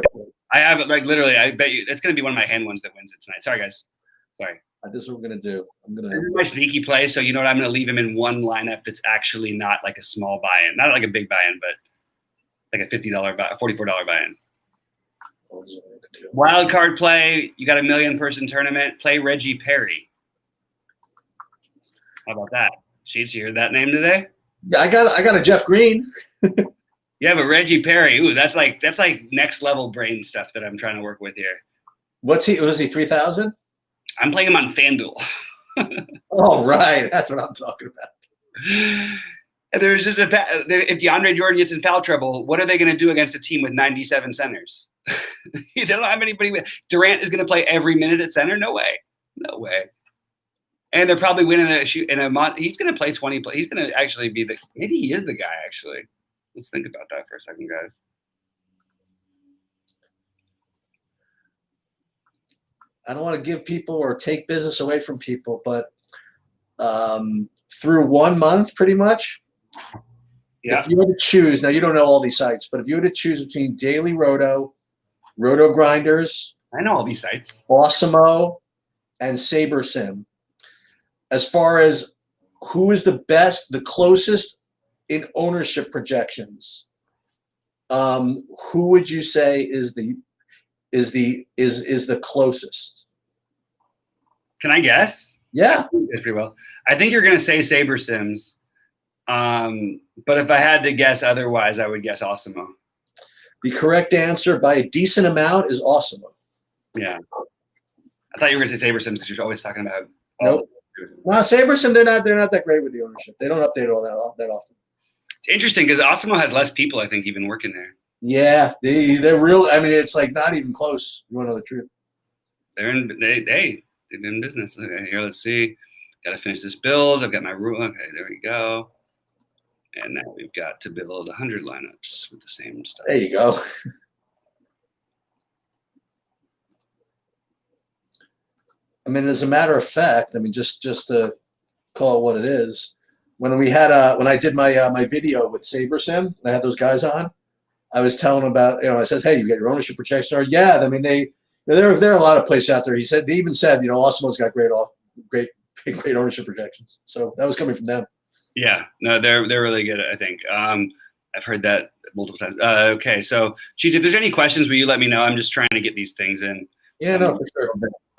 I have it like literally. I bet you it's going to be one of my hand ones that wins it tonight. Sorry, guys. Sorry. This is what we're gonna do. This is my sneaky play. So you know what? I'm going to leave him in one lineup that's actually not like a small buy-in, not like a big buy-in, but like a $50 buy, $44 buy-in. Wild card play. You got a 1 million person tournament. Play Reggie Perry. How about that? Sheets, you heard that name today? Yeah, I got a Jeff Green. Yeah, but Reggie Perry. Ooh, that's like next level brain stuff that I'm trying to work with here. Was he 3,000? I'm playing him on FanDuel. Oh, right. That's what I'm talking about. And there's just if DeAndre Jordan gets in foul trouble, what are they going to do against a team with 97 centers? They don't have anybody. Durant is going to play every minute at center? No way. No way. And they're probably winning he's going to play 20 play. He's going to actually be maybe he is the guy actually. Let's think about that for a second, guys. I don't want to give people or take business away from people, but through 1 month, pretty much, if you were to choose, now you don't know all these sites, but if you were to choose between Daily Roto, Roto Grinders, I know all these sites, Awesemo, and SaberSim, as far as who is the best, the closest in ownership projections, who would you say is the closest? Can I guess? Yeah. Pretty well. I think you're going to say SaberSims. But if I had to guess otherwise, I would guess Awesemo. The correct answer by a decent amount is Awesemo. Yeah. I thought you were going to say SaberSims because you're always talking about Nope. Well, Sabersim, they're not that great with the ownership. They don't update all that often. It's interesting because Osimo has less people, I think, even working there. Yeah, they're real. I mean, it's like not even close. You want to know the truth? They're in business. Okay, here, let's see. Got to finish this build. I've got my rule. Okay, there we go. And now we've got to build 100 lineups with the same stuff. There you go. I mean, as a matter of fact, I mean, just to call it what it is, when I did my video with SaberSim, and I had those guys on, I was telling them about, I said, hey, you got your ownership protection. Yeah, I mean, there are a lot of places out there. They even said, Osimo's got great ownership protections. So that was coming from them. Yeah, no, they're really good, I think. I've heard that multiple times. Okay, so Cheats, if there's any questions, will you let me know? I'm just trying to get these things in. Yeah, no, for sure.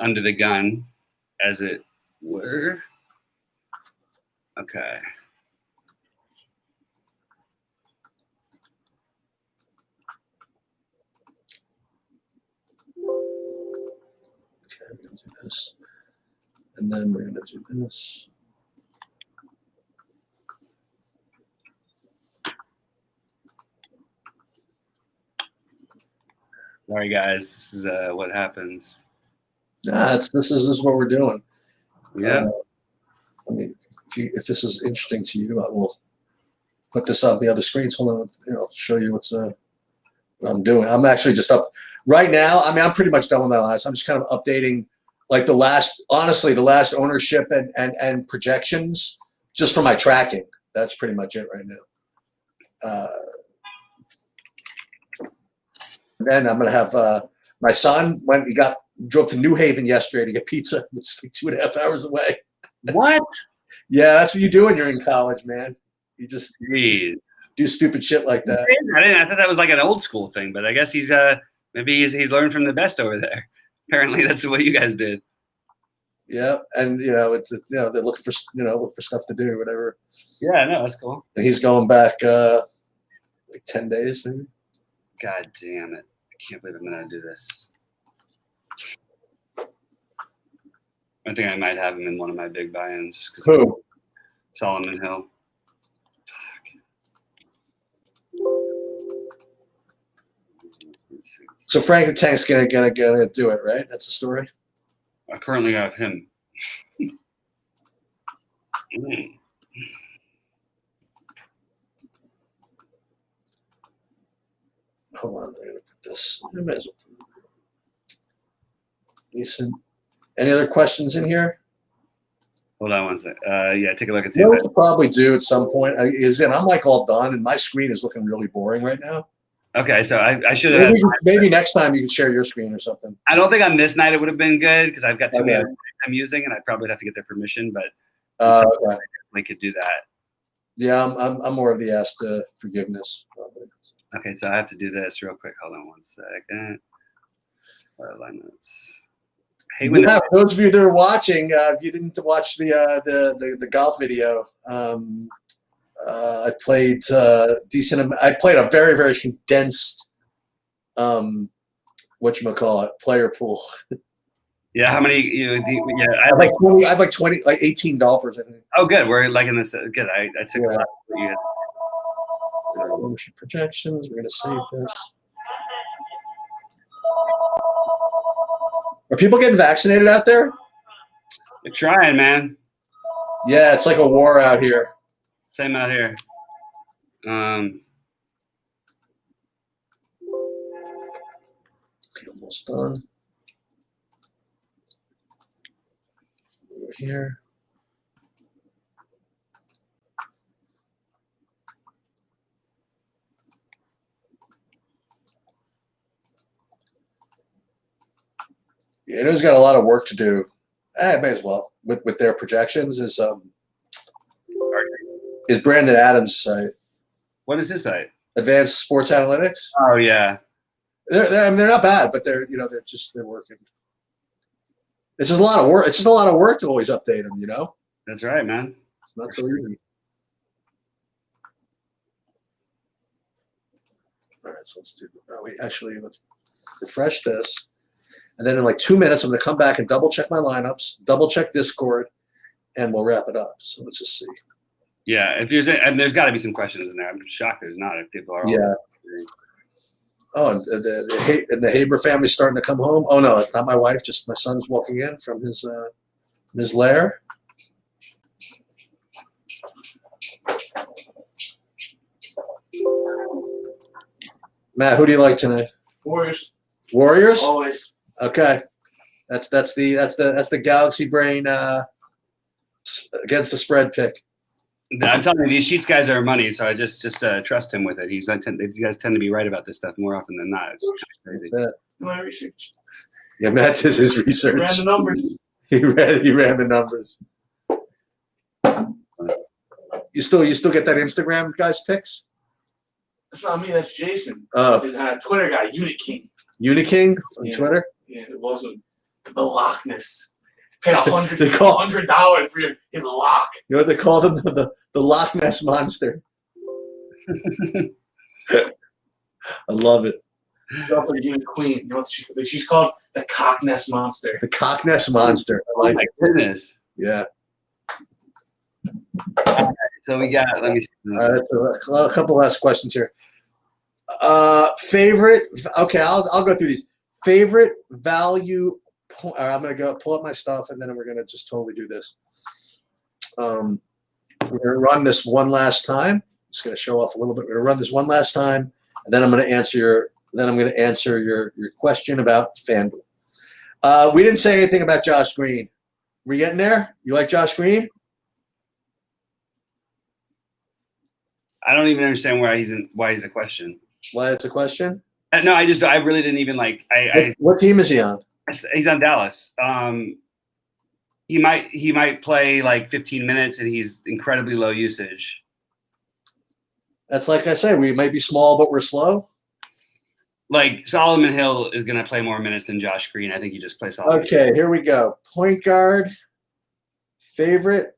Under the gun, as it were. Okay. Okay, we're gonna do this, and then we're gonna do this. Sorry, guys. This is what happens. Nah, this is what we're doing. Yeah. I mean, if this is interesting to you, I will put this on the other screens. Hold on, I'll show you what I'm doing. I'm actually just up right now. I mean, I'm pretty much done with my lives. I'm just kind of updating, like the last ownership and projections, just for my tracking. That's pretty much it right now. Then I'm gonna have my son drove to New Haven yesterday to get pizza, which is like 2.5 hours away. What? Yeah, that's what you do when you're in college, man. You just Jeez. do stupid shit like that. I thought that was like an old school thing, but I guess he's learned from the best over there. Apparently, that's what you guys did. Yeah, and they're looking for stuff to do, whatever. Yeah, no, that's cool. And he's going back like 10 days, maybe. God damn it! I can't believe I'm gonna do this. I think I might have him in one of my big buy-ins. Who? Solomon Hill. So Frank the Tank's gonna do it, right? That's the story. I currently have him. Hold on, I'm gonna put this. Decent. Any other questions in here? Hold on one sec. Yeah, take a look and see. You know what we'll probably do at some point I'm like all done, and my screen is looking really boring right now. Okay, so I should have. Maybe next time you can share your screen or something. I don't think on this night it would have been good because I've got too many I'm using, and I'd probably have to get their permission. But Okay. we could do that. Yeah, I'm more of the asked forgiveness. Probably. Okay, so I have to do this real quick. Hold on one second. Lineups. Hey, for those of you that are watching, if you didn't watch the golf video, I played decent. I played a very, very condensed player pool. Yeah, how many? I have like 20. I have like 18 golfers. I think. Oh, good. We're like in this. Good. I took a lot. Ownership projections. We're gonna save this. Are people getting vaccinated out there? They're trying, man. Yeah, it's like a war out here. Same out here. Okay, almost done. Over here. Yeah, he's got a lot of work to do. May as well with their projections. Is Brandon Adams' site. What is his site? Advanced Sports Analytics. Oh yeah. They're not bad, but they're working. It's just a lot of work. It's just a lot of work to always update them. That's right, man. It's not so easy. All right, so let's refresh this. And then in like 2 minutes, I'm going to come back and double check my lineups, double check Discord, and we'll wrap it up. So let's just see. Yeah, if there's got to be some questions in there. I'm shocked there's not. If people are all Yeah. Oh, and the Haber family's starting to come home. Oh no, not my wife. Just my son's walking in from his lair. Matt, who do you like tonight? Warriors. Warriors. Always. Okay, that's the Galaxy brain against the spread pick. I'm telling you, these Sheets guys are money, so I just trust him with it. These guys tend to be right about this stuff more often than not. It's crazy. That's it. My research. Yeah, Matt does his research. He ran the numbers. He ran the numbers. You still get that Instagram guy's pics? That's not me. That's Jason. Oh, His Twitter guy, Uniking. Uniking on Yeah. Twitter. Yeah, it wasn't the Loch Ness. Paid They call- $100 for his lock. You know what they call them? The Loch Ness monster. I love it. Up with Unit Queen. You know what she's called? The Cock Ness Monster. The Cock Ness monster. I Oh like my it. goodness. Yeah. So we got. Let me see. So a couple last questions here. Favorite. Okay, I'll go through these. Favorite value. All right, I'm gonna go pull up my stuff, and then we're gonna just totally do this. We're gonna run this one last time. Just gonna show off a little bit. We're gonna run this one last time, and then I'm gonna answer your question about FanDuel. We didn't say anything about Josh Green. We getting there? You like Josh Green? I don't even understand why he's a question. Why it's a question? No, I really didn't even like. What team is he on? He's on Dallas. He might play like 15 minutes, and he's incredibly low usage. That's like I say, we might be small, but we're slow. Like Solomon Hill is going to play more minutes than Josh Green. I think you just play Solomon. Okay, here we go. Point guard. Favorite.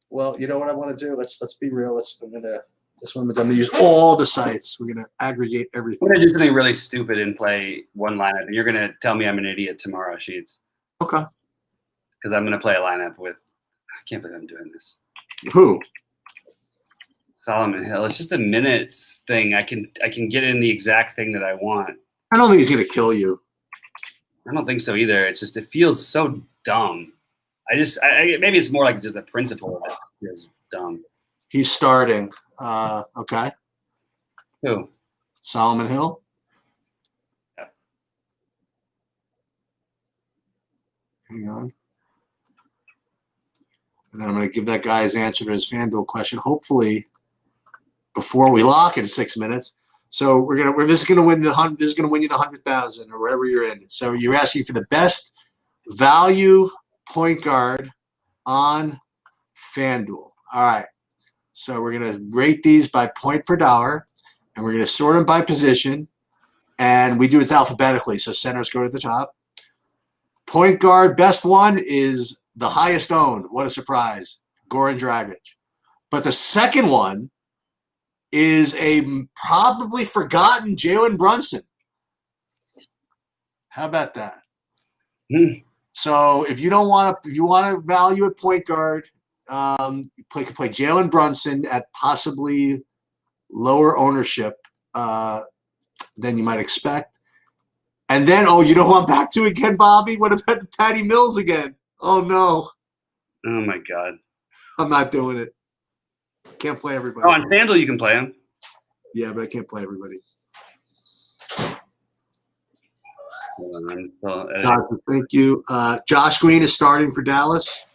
Well, you know what I want to do? Let's be real. I'm gonna use all the sites. We're gonna aggregate everything. I'm going to do something really stupid and play one lineup, and you're going to tell me I'm an idiot tomorrow, Sheets. Okay. Because I'm going to play a lineup with. I can't believe I'm doing this. Who? Solomon Hill. It's just the minutes thing. I can get in the exact thing that I want. I don't think he's gonna kill you. I don't think so either. It's just it feels so dumb. Maybe it's more like just the principle of it feels dumb. He's starting. Okay. Who? Solomon Hill. Yeah. Hang on. And then I'm going to give that guy his answer to his FanDuel question, hopefully before we lock in 6 minutes. So this is going to win you the 100,000 or wherever you're in. So you're asking for the best value point guard on FanDuel. All right. So we're going to rate these by point per dollar, and we're going to sort them by position, and we do it alphabetically. So centers go to the top. Point guard, best one is the highest owned. What a surprise. Goran Dragic. But the second one is a probably forgotten Jalen Brunson. How about that? So if you want to value at point guard, you can play Jalen Brunson at possibly lower ownership than you might expect. And then, you know who I'm back to again, Bobby? What about the Patty Mills again? Oh, no. Oh, my God. I'm not doing it. Can't play everybody. Oh, on FanDuel you can play him. Yeah, but I can't play everybody. Johnson, thank you. Josh Green is starting for Dallas.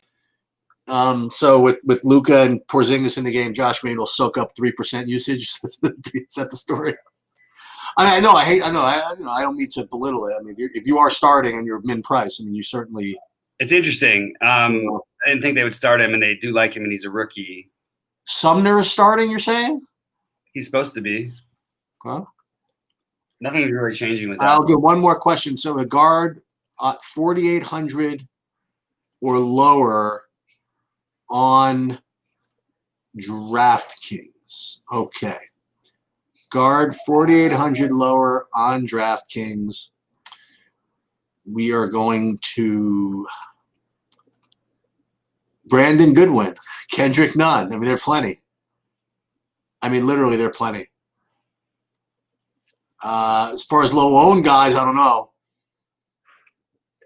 So with Luka and Porzingis in the game, Josh Green will soak up 3% usage. Is that the story? I know. I don't mean to belittle it. I mean, if you are starting and you're min price, I mean, you certainly. It's interesting. I didn't think they would start him, and they do like him, and he's a rookie. Sumner is starting. You're saying? He's supposed to be. Huh? Nothing's really changing with that. I'll get one more question. So a guard at 4,800 or lower on DraftKings. Okay. Guard 4,800 lower on DraftKings. We are going to Brandon Goodwin, Kendrick Nunn. I mean, there are plenty. I mean, literally, there are plenty. As far as low-owned guys, I don't know.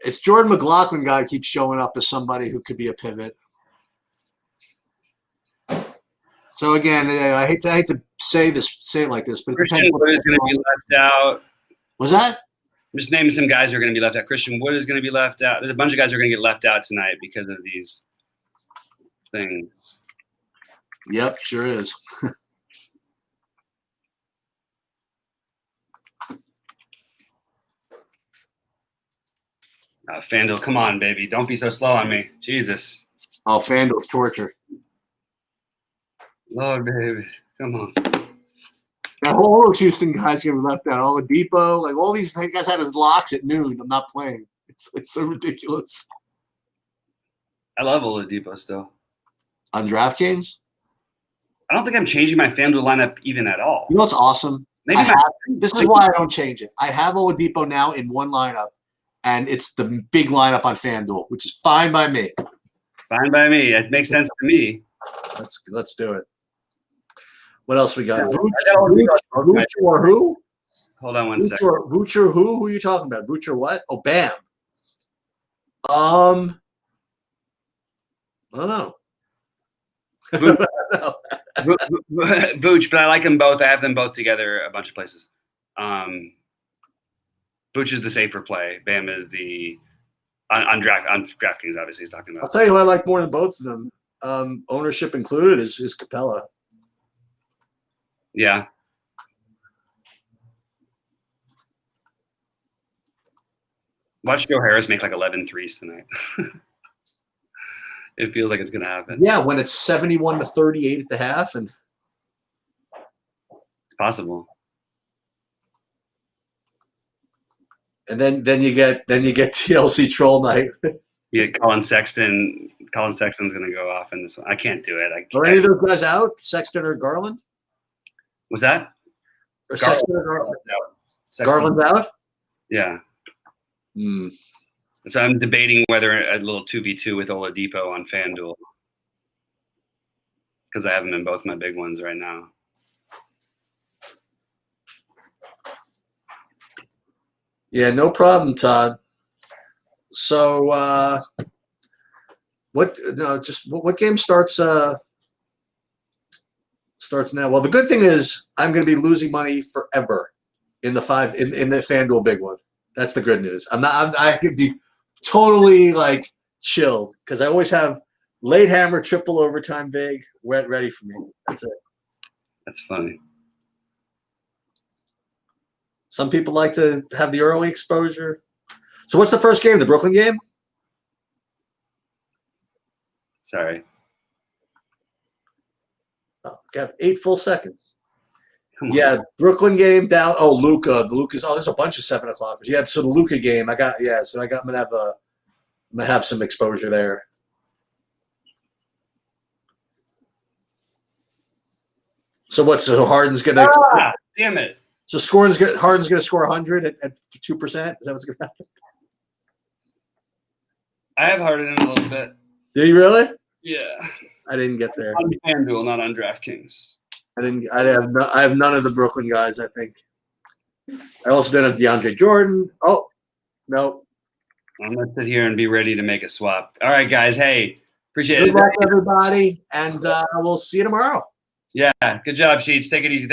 It's Jordan McLaughlin guy who keeps showing up as somebody who could be a pivot. So again, I hate to say it like this, but it Christian depends. Wood is going to be left out. Was that? I'm just naming some guys who are going to be left out. Christian Wood is going to be left out. There's a bunch of guys who are going to get left out tonight because of these things. Yep, sure is. FanDuel, come on, baby. Don't be so slow on me. Jesus. Oh, FanDuel's torture. Lord, baby. Come on. That whole Houston guy's gonna be left out. All the depot, like all these guys had his locks at noon. I'm not playing. It's so ridiculous. I love Oladipo still. On DraftKings, I don't think I'm changing my FanDuel lineup even at all. you know what's awesome? Maybe This is why I don't change it. I have Oladipo now in one lineup, and it's the big lineup on FanDuel, which is fine by me. fine by me. It makes sense to me. Let's do it. What else we got? Yeah, Vooch or who? Hold on one Vooch second. or who? Who are you talking about? Vooch or what? Oh, Bam. I don't know. Vooch, but I like them both. I have them both together a bunch of places. Vooch is the safer play. Bam is the on DraftKings. Obviously, he's talking I'll about. tell you who I like more than both of them. Ownership included is Capella. Yeah. Watch Joe Harris make like 11 threes tonight. It feels like it's gonna happen. Yeah, when it's 71-38 at the half, and It's possible. then you get TLC troll night. Yeah, Colin Sexton. Colin Sexton's gonna go off in this one. I can't do it. Are any of those guys out? Sexton or Garland? Was that? Or Sexton or Garland? Sexton. Garland's out? Yeah. Hmm. So I'm debating whether a little 2v2 with Oladipo on FanDuel because I have him in both my big ones right now. Yeah, no problem, Todd. So what game starts now? Well, the good thing is I'm going to be losing money forever in the FanDuel big one. That's the good news. I could be totally like chilled because I always have late hammer, triple overtime vig ready for me. That's it. That's funny. Some people like to have the early exposure. So what's the first game? The Brooklyn game? Sorry. Oh, got 8 full seconds. Come on. Yeah, Brooklyn game down. Oh, Luca. There's a bunch of 7 o'clockers. Yeah, so the Luca game. I'm gonna have some exposure there. So Harden's gonna. Damn it. So Harden's gonna score 100 at 2%. Is that what's gonna happen? I have Harden in a little bit. Did you really? Yeah. I didn't get there. On FanDuel, not on DraftKings. I have none of the Brooklyn guys. I think. I also don't have DeAndre Jordan. Oh, no. I'm gonna sit here and be ready to make a swap. All right, guys. Hey, appreciate it. Good luck, everybody, and we'll see you tomorrow. Yeah, good job, Sheets. Take it easy. Thank you.